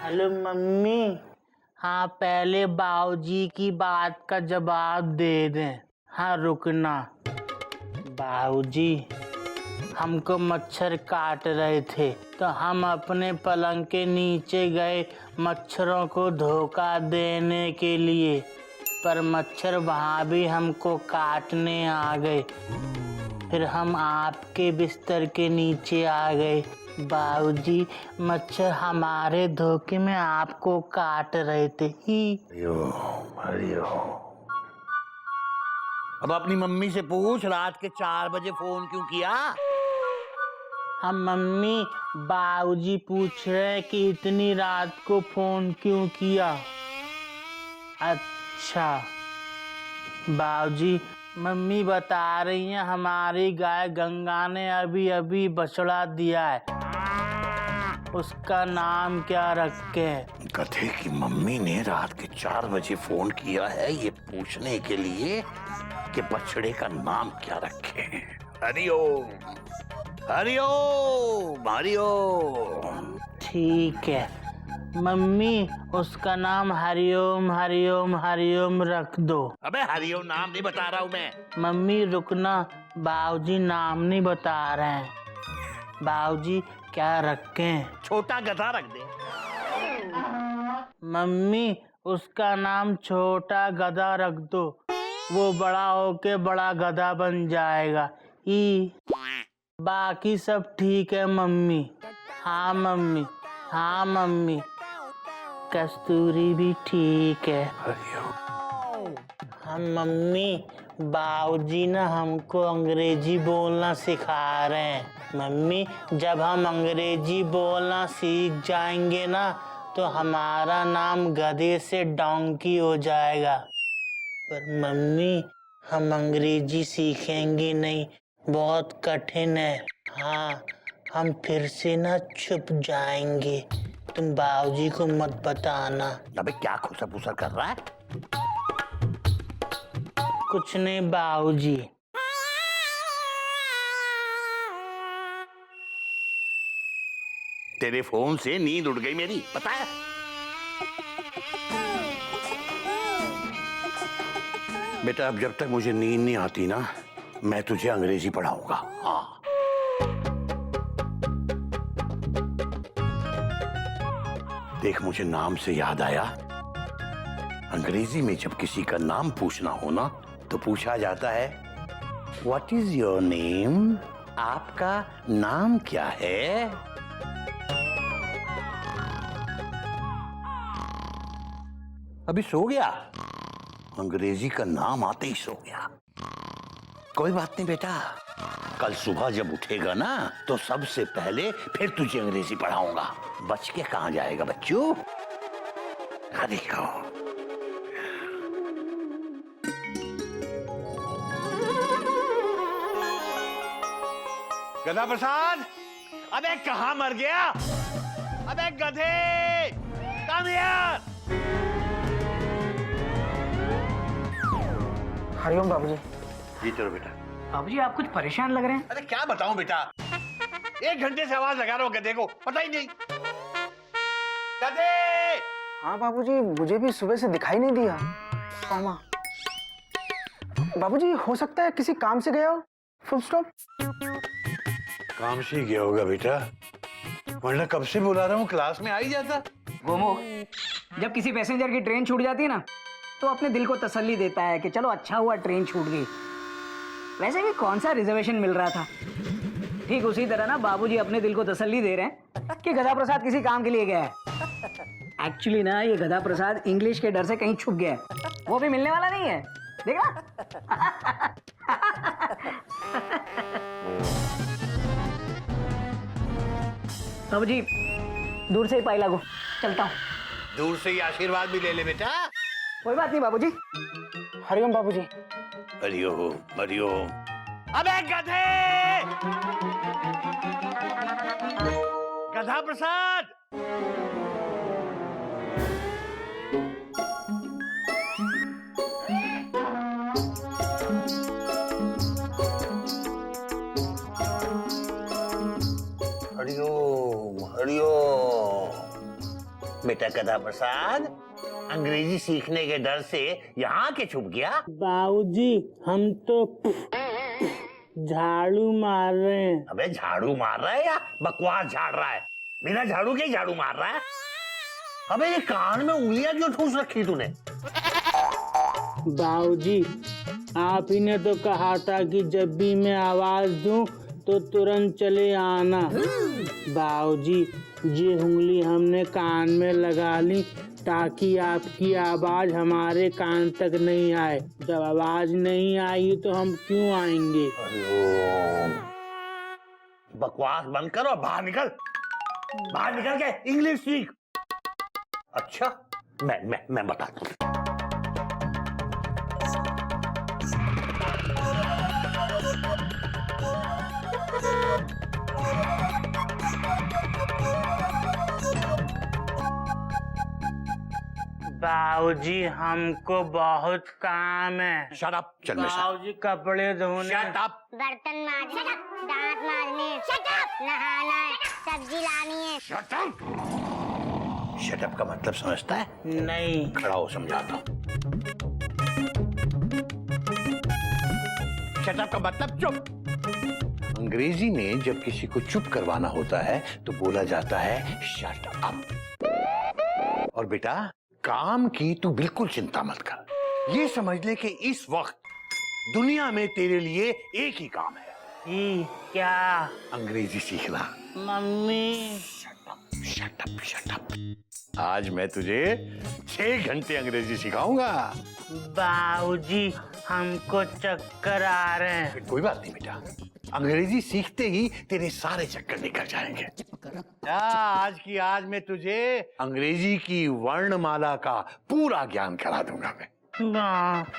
Hello mummy. हाँ, पहले बाबूजी की बात का जवाब दे दें। हाँ, रुकना। बाबूजी, हमको मच्छर काट रहे थे तो हम अपने पलंग के नीचे गए मच्छरों को धोखा देने के लिए, पर मच्छर वहाँ भी हमको काटने आ गए। फिर हम आपके बिस्तर के नीचे आ गए। बाबूजी, मच्छर हमारे धोखे में आपको काट रहे थे ही। अब अपनी मम्मी से पूछ, रात के 4 बजे फोन क्यों किया? हम मम्मी, बाबूजी पूछ रहे हैं कि इतनी रात को फोन क्यों किया। अच्छा बाबूजी, मम्मी बता रही हैं हमारी गाय गंगा ने अभी अभी बछड़ा दिया है, उसका नाम क्या रखे? गधे की मम्मी ने रात के 4 बजे फोन किया है ये पूछने के लिए कि बछड़े का नाम क्या रखे। हरिओम हरिओम हरिओम। ठीक है मम्मी, उसका नाम हरिओम हरिओम हरिओम रख दो। अबे हरिओम नाम नहीं बता रहा हूँ मैं। मम्मी रुकना, बाबूजी नाम नहीं बता रहे हैं। बाबूजी क्या रखें? छोटा गधा रख दे। मम्मी, उसका नाम छोटा गधा रख दो, वो बड़ा होके बड़ा गधा बन जाएगा। बाकी सब ठीक है मम्मी। हाँ मम्मी, हाँ मम्मी, कस्तूरी भी ठीक है। हम मम्मी, बाबूजी ना हमको अंग्रेजी बोलना सिखा रहे हैं। मम्मी, जब हम अंग्रेजी बोलना सीख जाएंगे ना तो हमारा नाम गधे से डोंकी हो जाएगा। पर मम्मी, हम अंग्रेजी सीखेंगे नहीं, बहुत कठिन है। हाँ, हम फिर से ना छुप जाएंगे, तुम बाबूजी को मत बताना। अबे क्या खुसर फुसर कर रहा है? कुछ नहीं बाबूजी। तेरे फोन से नींद उड़ गई मेरी, पता है? बेटा, अब जब तक मुझे नींद नहीं आती ना, मैं तुझे अंग्रेजी पढ़ाऊंगा। हाँ। देख, मुझे नाम से याद आया, अंग्रेजी में जब किसी का नाम पूछना हो ना तो पूछा जाता है व्हाट इज योर नेम? आपका नाम क्या है? अभी सो गया? अंग्रेजी का नाम आते ही सो गया। कोई बात नहीं बेटा, कल सुबह जब उठेगा ना तो सबसे पहले फिर तुझे अंग्रेजी पढ़ाऊंगा। बच के कहां जाएगा बच्चू? देखो, गधा प्रसाद, अबे कहां मर गया? अबे गधे, कम हियर। हरिओम बाबूजी। जी चलो बेटा। बाबूजी, आप कुछ परेशान लग रहे हैं। अरे क्या बताऊं बेटा, 1 घंटे से आवाज लगा रहा हूं गधे को, पता ही नहीं। गधे! हाँ बाबूजी, मुझे भी सुबह से दिखाई नहीं दिया। मामा, बाबूजी हो सकता है किसी काम से गया हो। Full stop. काम से गया होगा बेटा, वरना कब से बुला रहा हूँ, क्लास में आ ही जाता। गोमो, जब किसी पैसेंजर की ट्रेन छूट जाती है ना तो अपने दिल को तसल्ली देता है कि चलो अच्छा हुआ ट्रेन छूट गई। वैसे भी कौन सा रिजर्वेशन मिल रहा था। ठीक उसी तरह ना बाबूजी अपने दिल को तसल्ली दे रहे हैं कि गधा प्रसाद किसी काम के लिए गया है। एक्चुअली ना ये गधा प्रसाद इंग्लिश के डर से कहीं छुप गया है, वो भी मिलने वाला नहीं है। देखा? बाबूजी, दूर से ही पाई लागो, चलता हूँ। दूर से ही आशीर्वाद भी ले ले बेटा। कोई बात नहीं बाबूजी। हरिओम बाबूजी। हरिओम हरिओम। अबे गधे! गधा प्रसाद! हरिओम हरिओम। बेटा गधा प्रसाद, अंग्रेजी सीखने के डर से यहाँ के छुप गया? बाबूजी हम तो झाड़ू मार रहे हैं। अबे झाड़ू मार रहा है या बकवास झाड़ रहा है? बिना झाड़ू के झाड़ू मार रहा है? अबे ये कान में उंगलियां क्यों ठूस रखी तूने? बाबूजी आप ही ने तो कहा था कि जब भी मैं आवाज दूं तो तुरंत चले आना। बाबूजी ये उंगली हमने कान में लगा ली ताकि आपकी आवाज हमारे कान तक नहीं आए। जब आवाज नहीं आई तो हम क्यों आएंगे? बकवास बंद करो, बाहर निकल, बाहर निकल के इंग्लिश सीख। अच्छा मैं बताता हूँ। बाबूजी हमको बहुत काम है। शट अप, चल मेरे साथ। बाबूजी कपड़े धोने, शट अप, बर्तन मांजने, दांत मांजने, नहाना, सब्जी लानी है। Shut up. शट अप का मतलब समझता है? नहीं। खड़ा हो, समझाता हूँ। शट अप का मतलब चुप। अंग्रेजी में जब किसी को चुप करवाना होता है तो बोला जाता है शट अप। और बेटा काम की तू बिल्कुल चिंता मत कर। ये समझ ले कि इस वक्त दुनिया में तेरे लिए एक ही काम है। क्या? अंग्रेजी सीखना। Mummy. Shut up, shut up. आज मैं तुझे 6 घंटे अंग्रेजी सिखाऊंगा। बाबूजी हमको चक्कर आ रहे हैं। कोई बात नहीं बेटा, अंग्रेजी सीखते ही तेरे सारे चक्कर निकल जाएंगे। आज की आज मैं तुझे अंग्रेजी की वर्णमाला का पूरा ज्ञान करा दूंगा मैं।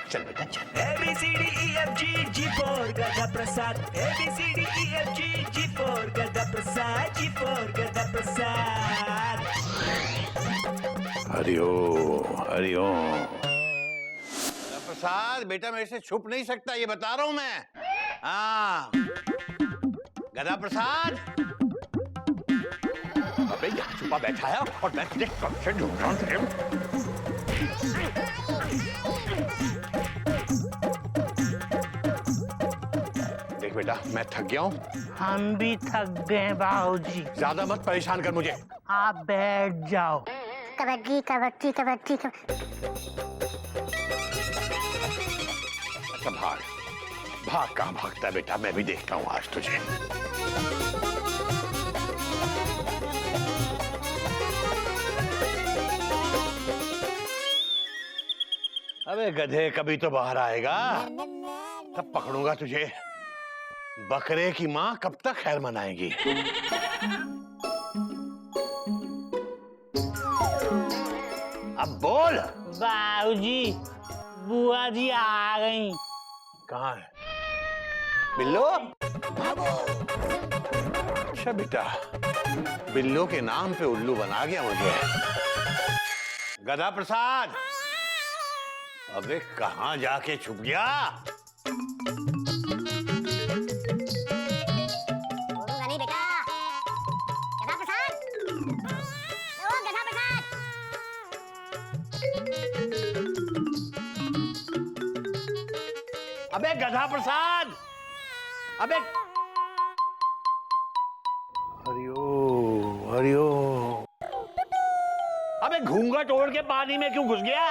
चल बेटा चल। ABCDEFG for गधा प्रसाद। ABCDEFG for गधा प्रसाद। G for गधा प्रसाद। हरिओम हरिओम। गधा प्रसाद बेटा मेरे से छुप नहीं सकता, ये बता रहा हूं मैं। हाँ गधा प्रसाद, अबे यहाँ छुपा बैठा है और मैं तुझे कब से ढूंढ रहा हूँ। देख बेटा मैं थक गया हूँ। हम भी थक गए बाबूजी। ज्यादा मत परेशान कर मुझे। आप बैठ जाओ। कबड्डी कबड्डी कबड्डी अच्छा भाग भाग, कहाँ भागता है बेटा, मैं भी देखता हूँ आज तुझे। अबे गधे कभी तो बाहर आएगा, तब पकड़ूंगा तुझे। बकरे की माँ कब तक खैर मनाएगी? अब बोल। बाबूजी बुआ जी आ गई। कहाँ है बिल्लो? अच्छा बेटा, बिल्लो के नाम पे उल्लू बना गया मुझे। गधा प्रसाद, अबे कहाँ जाके छुप गया? बोलूंगा नहीं बेटा। गधा प्रसाद, ओ गधा प्रसाद। अबे गधा प्रसाद, अबे हरिओम हरिओम। अबे घूंघट ओढ़ के पानी में क्यों घुस गया?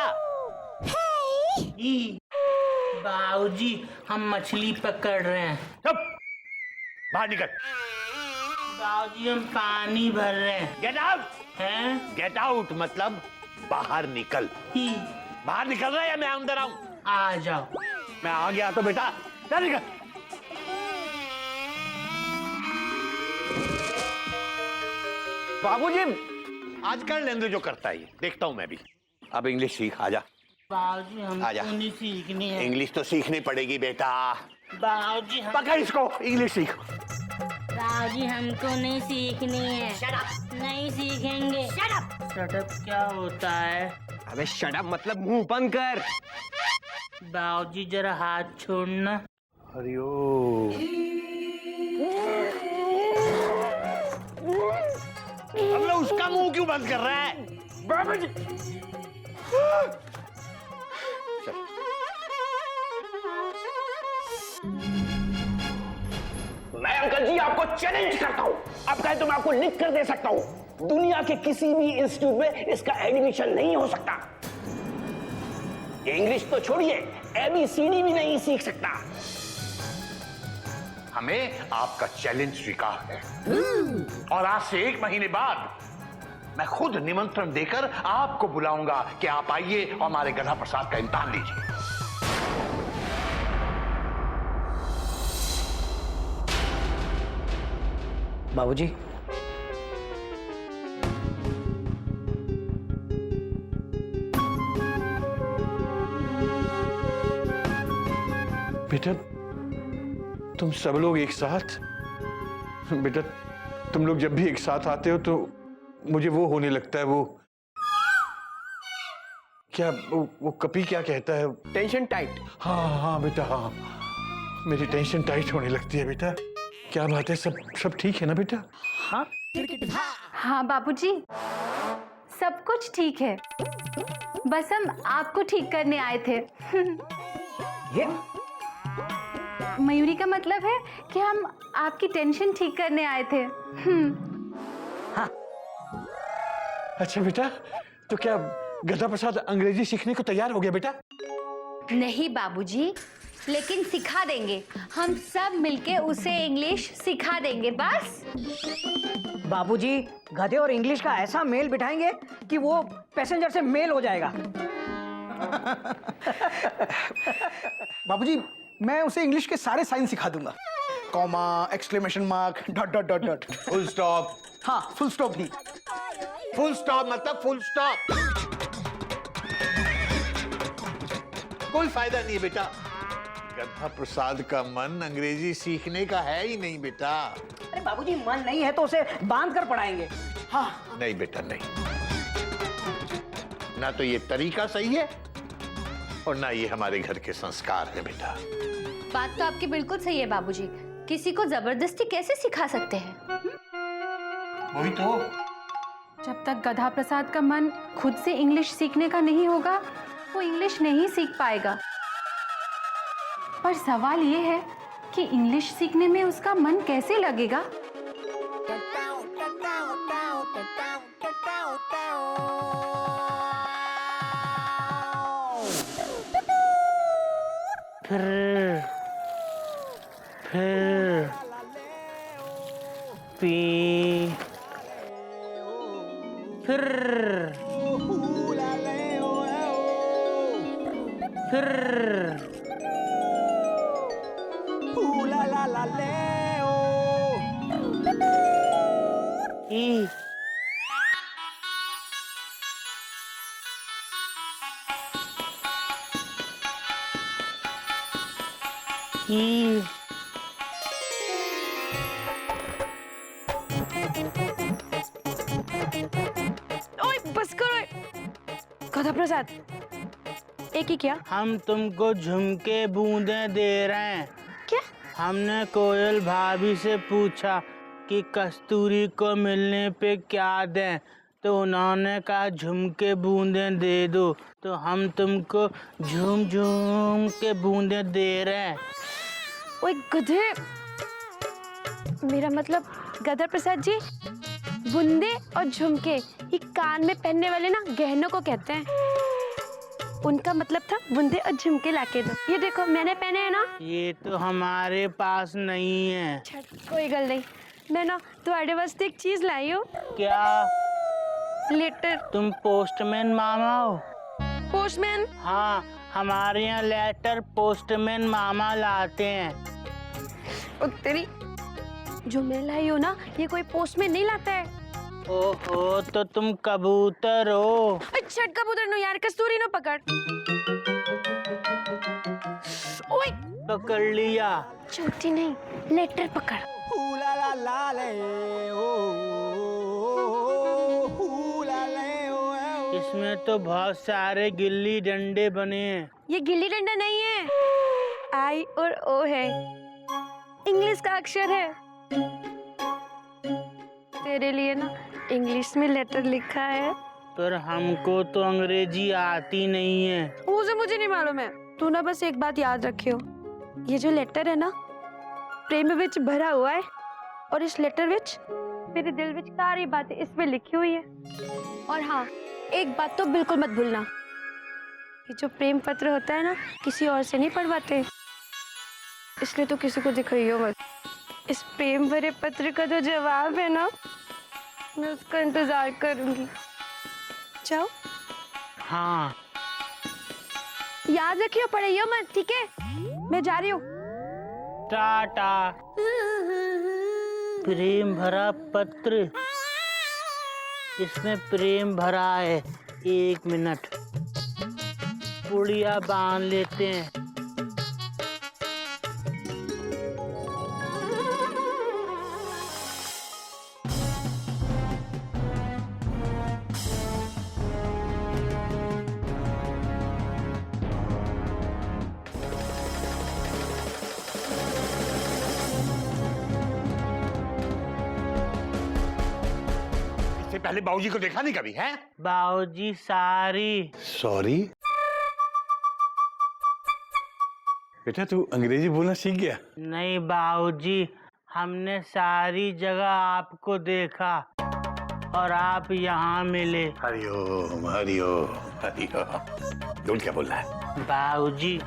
बाबूजी हम मछली पकड़ रहे हैं। चुप, बाहर निकल। बाबूजी हम पानी भर रहे हैं। Get out. हैं? गेट आउट मतलब बाहर निकल। बाहर निकल रहा है या मैं अंदर आऊं? आ जाओ। मैं आ गया तो बेटा चल निकल। बाबूजी आज कर लेंगे जो करता है, देखता हूं मैं भी। अब इंग्लिश सीख, आजा। बाबूजी आजा। हमको नहीं सीखनी है। इंग्लिश तो सीखनी पड़ेगी बेटा। बाबूजी पकड़ इसको, इंग्लिश सीख। बाबूजी हमको नहीं सीखनी है। नहीं सीखेंगे। शटअप क्या होता है? अबे शट अप मतलब मुंह बंद कर। बाबूजी जरा हाथ छोड़ना। हरिओम। अब उसका मुंह क्यों बंद कर रहा है? बाबूजी। मैं अंकल जी आपको चैलेंज करता हूँ, आप कहें तो मैं आपको लिख कर दे सकता हूँ, दुनिया के किसी भी इंस्टीट्यूट में इसका एडमिशन नहीं हो सकता। ये इंग्लिश तो छोड़िए, ABCD भी नहीं सीख सकता। हमें आपका चैलेंज स्वीकार है और आज से 1 महीने बाद मैं खुद निमंत्रण देकर आपको बुलाऊंगा कि आप आइए और हमारे गधा प्रसाद का इम्तिहान लीजिए। बाबूजी, बेटा तुम सब लोग एक साथ, बेटा तुम लोग जब भी एक साथ आते हो तो मुझे वो होने लगता है, वो क्या वो कपी क्या कहता है? Tension tight. हाँ हाँ बेटा, हाँ मेरी टेंशन टाइट होने लगती है बेटा। क्या बात है, सब ठीक है ना बेटा? हाँ बाबूजी, सब कुछ ठीक है, बस हम आपको ठीक करने आए थे। ये मयूरी का मतलब है कि हम आपकी टेंशन ठीक करने आए थे। अच्छा बेटा, तो क्या गधा प्रसाद अंग्रेजी सीखने को तैयार हो गया बेटा? नहीं बाबूजी, लेकिन सिखा देंगे, हम सब मिलके उसे इंग्लिश सिखा देंगे बस। बाबूजी, गधे और इंग्लिश का ऐसा मेल बिठाएंगे कि वो पैसेंजर से मेल हो जाएगा। बाबूजी, मैं उसे इंग्लिश के सारे साइन सिखा दूंगा, comma, exclamation mark, dot dot dot dot. Full stop. हाँ, फुल स्टॉप नहीं, फुल स्टॉप मतलब फुल स्टॉप। कोई फायदा नहीं है बेटा, गधा प्रसाद का मन अंग्रेजी सीखने का है ही नहीं बेटा। अरे बाबूजी, मन नहीं है तो उसे बांध कर पढ़ाएंगे। हाँ नहीं बेटा, नहीं, ना तो ये तरीका सही है और ना ये हमारे घर के संस्कार है बेटा। बात तो आपकी बिल्कुल सही है बाबूजी, किसी को जबरदस्ती कैसे सिखा सकते हैं? वही तो। जब तक गधा प्रसाद का मन खुद से इंग्लिश सीखने का नहीं होगा, वो इंग्लिश नहीं सीख पाएगा। पर सवाल ये है कि इंग्लिश सीखने में उसका मन कैसे लगेगा? फिर पी फिर ई ई ओए बस करो गधा प्रसाद, एक ही क्या? हम तुमको झुमके बूंदे दे रहे हैं। क्या? हमने कोयल भाभी से पूछा कि कस्तूरी को मिलने पे क्या दें, तो उन्होंने कहा झुमके बूंदे दे दो, तो हम तुमको झूम झूम के बूंदे दे रहे हैं। ओए गधे, मेरा मतलब गधा प्रसाद जी, बूंदे और झुमके ये कान में पहनने वाले ना गहनों को कहते हैं। उनका मतलब था बूंदे और झुमके लाके दो। ये देखो मैंने पहने हैं ना। ये तो हमारे पास नहीं है। कोई गल नहीं, मैं ना तुम्हारे वास्ते एक चीज लाई हूँ। क्या? लेटर। तुम पोस्टमैन मामा हो? पोस्टमैन? हाँ, हमारे यहाँ लेटर पोस्टमैन मामा लाते हैं। तेरी जो मैं लाई हूँ ना, ये कोई पोस्टमैन नहीं लाता है। ओहो, तो तुम कबूतर हो। अच्छा कबूतर नो यार, कस्तूरी नो पकड़। ओए पकड़ लिया। चोटी नहीं, लेटर पकड़। इसमें तो बहुत सारे गिल्ली डंडे बने हैं। ये गिल्ली डंडा नहीं है, आई और ओ है, इंग्लिश का अक्षर है। तेरे लिए ना इंग्लिश में लेटर लिखा है, पर हमको तो अंग्रेजी आती नहीं है। वो से मुझे नहीं मालूम है। तू ना बस एक बात याद रखियो, ये जो लेटर है ना प्रेम विच भरा हुआ है, और इस लेटर विच मेरे दिल विच सारी बातें इसमें लिखी हुई है। और हाँ, एक बात तो बिल्कुल मत भूलना, ये जो प्रेम पत्र होता है ना किसी और से नहीं पढ़वाते, इसलिए तो किसी को दिखाइयो मत। इस प्रेम भरे पत्र का जो जवाब है ना, मैं उसका इंतजार करूंगी। जाओ। हाँ। याद रखियो, पढ़ियो मत, ठीक है? मैं जा रही हूँ। टाटा। प्रेम भरा पत्र, इसमें प्रेम भरा है। 1 मिनट, पुड़िया बांध लेते हैं। इससे पहले बाबूजी को देखा नहीं कभी, है? बाबूजी सॉरी। सॉरी? बेटा तू अंग्रेजी बोलना सीख गया? नहीं बाबूजी, हमने सारी जगह आपको देखा और आप यहाँ मिले। हरिओम हरिओम हरिओम। बोल, क्या बोल रहा है? बाबूजी,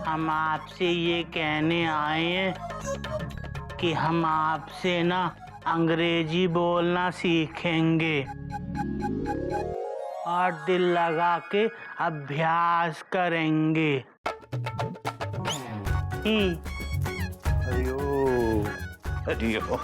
हम आपसे ये कहने आए हैं कि हम आपसे ना अंग्रेजी बोलना सीखेंगे और दिल लगा के अभ्यास करेंगे। हरिओम हरिओम।